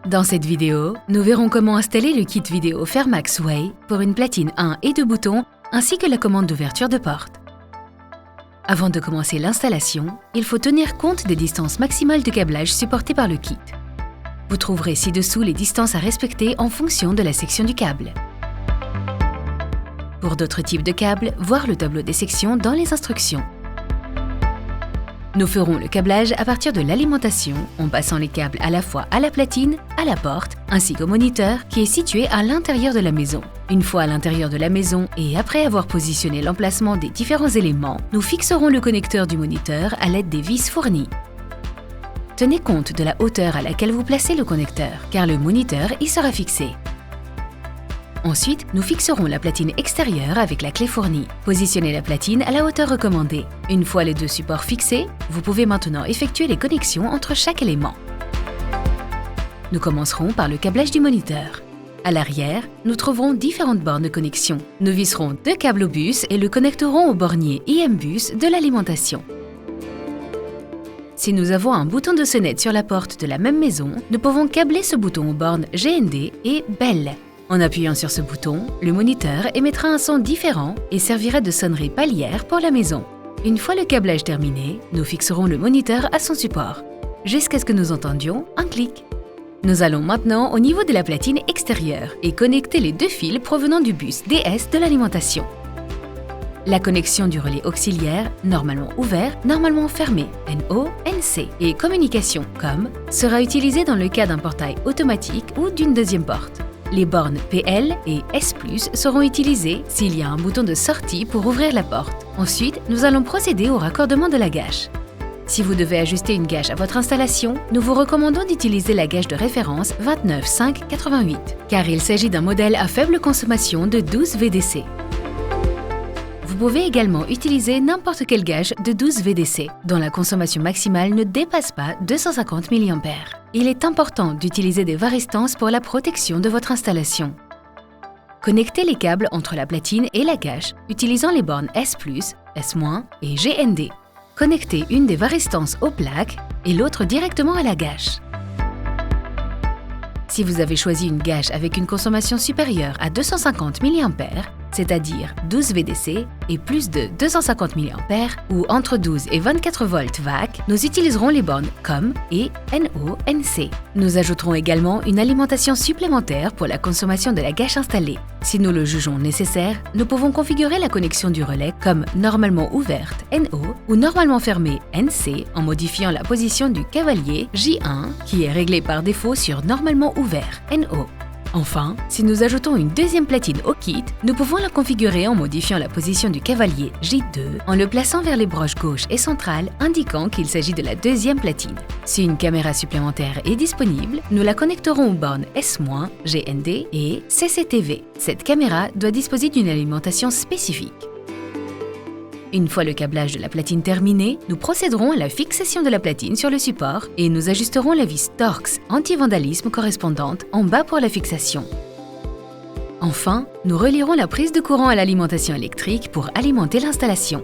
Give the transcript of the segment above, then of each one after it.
Dans cette vidéo, nous verrons comment installer le kit vidéo Fairmax Way pour une platine 1 et 2 boutons ainsi que la commande d'ouverture de porte. Avant de commencer l'installation, il faut tenir compte des distances maximales de câblage supportées par le kit. Vous trouverez ci-dessous les distances à respecter en fonction de la section du câble. Pour d'autres types de câbles, voir le tableau des sections dans les instructions. Nous ferons le câblage à partir de l'alimentation en passant les câbles à la fois à la platine, à la porte, ainsi qu'au moniteur qui est situé à l'intérieur de la maison. Une fois à l'intérieur de la maison et après avoir positionné l'emplacement des différents éléments, nous fixerons le connecteur du moniteur à l'aide des vis fournies. Tenez compte de la hauteur à laquelle vous placez le connecteur, car le moniteur y sera fixé. Ensuite, nous fixerons la platine extérieure avec la clé fournie. Positionnez la platine à la hauteur recommandée. Une fois les deux supports fixés, vous pouvez maintenant effectuer les connexions entre chaque élément. Nous commencerons par le câblage du moniteur. À l'arrière, nous trouverons différentes bornes de connexion. Nous visserons deux câbles au bus et le connecterons au bornier IM-Bus de l'alimentation. Si nous avons un bouton de sonnette sur la porte de la même maison, nous pouvons câbler ce bouton aux bornes GND et Bell. En appuyant sur ce bouton, le moniteur émettra un son différent et servira de sonnerie palière pour la maison. Une fois le câblage terminé, nous fixerons le moniteur à son support, jusqu'à ce que nous entendions un clic. Nous allons maintenant au niveau de la platine extérieure et connecter les deux fils provenant du bus DS de l'alimentation. La connexion du relais auxiliaire, normalement ouvert, normalement fermé, NO, NC, et communication, COM, sera utilisée dans le cas d'un portail automatique ou d'une deuxième porte. Les bornes PL et S+, seront utilisées s'il y a un bouton de sortie pour ouvrir la porte. Ensuite, nous allons procéder au raccordement de la gâche. Si vous devez ajuster une gâche à votre installation, nous vous recommandons d'utiliser la gâche de référence 29588, car il s'agit d'un modèle à faible consommation de 12 VDC. Vous pouvez également utiliser n'importe quelle gâche de 12 VDC, dont la consommation maximale ne dépasse pas 250 mA. Il est important d'utiliser des varistances pour la protection de votre installation. Connectez les câbles entre la platine et la gâche, utilisant les bornes S+, S- et GND. Connectez une des varistances aux plaques et l'autre directement à la gâche. Si vous avez choisi une gâche avec une consommation supérieure à 250 mA, c'est-à-dire 12 VDC et plus de 250 mA ou entre 12 et 24 volts VAC, nous utiliserons les bornes COM et NO-NC. Nous ajouterons également une alimentation supplémentaire pour la consommation de la gâche installée. Si nous le jugeons nécessaire, nous pouvons configurer la connexion du relais comme normalement ouverte NO ou normalement fermée NC en modifiant la position du cavalier J1 qui est réglé par défaut sur normalement ouvert NO. Enfin, si nous ajoutons une deuxième platine au kit, nous pouvons la configurer en modifiant la position du cavalier J2 en le plaçant vers les broches gauche et centrale, indiquant qu'il s'agit de la deuxième platine. Si une caméra supplémentaire est disponible, nous la connecterons aux bornes S-, GND et CCTV. Cette caméra doit disposer d'une alimentation spécifique. Une fois le câblage de la platine terminé, nous procéderons à la fixation de la platine sur le support et nous ajusterons la vis Torx anti-vandalisme correspondante en bas pour la fixation. Enfin, nous relierons la prise de courant à l'alimentation électrique pour alimenter l'installation.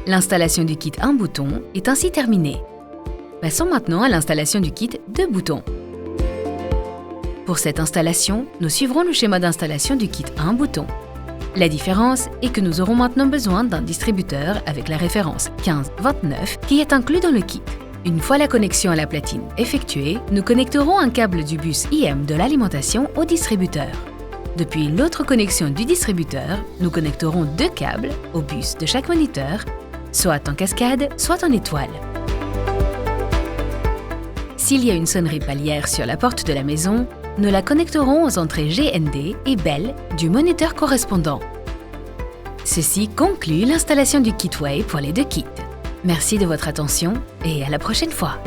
L'installation du kit 1 bouton est ainsi terminée. Passons maintenant à l'installation du kit 2 boutons. Pour cette installation, nous suivrons le schéma d'installation du kit 1 bouton. La différence est que nous aurons maintenant besoin d'un distributeur avec la référence 1529 qui est inclus dans le kit. Une fois la connexion à la platine effectuée, nous connecterons un câble du bus IM de l'alimentation au distributeur. Depuis l'autre connexion du distributeur, nous connecterons deux câbles au bus de chaque moniteur, soit en cascade, soit en étoile. S'il y a une sonnerie palière sur la porte de la maison, nous la connecterons aux entrées GND et Bell du moniteur correspondant. Ceci conclut l'installation du kit Way pour les deux kits. Merci de votre attention et à la prochaine fois.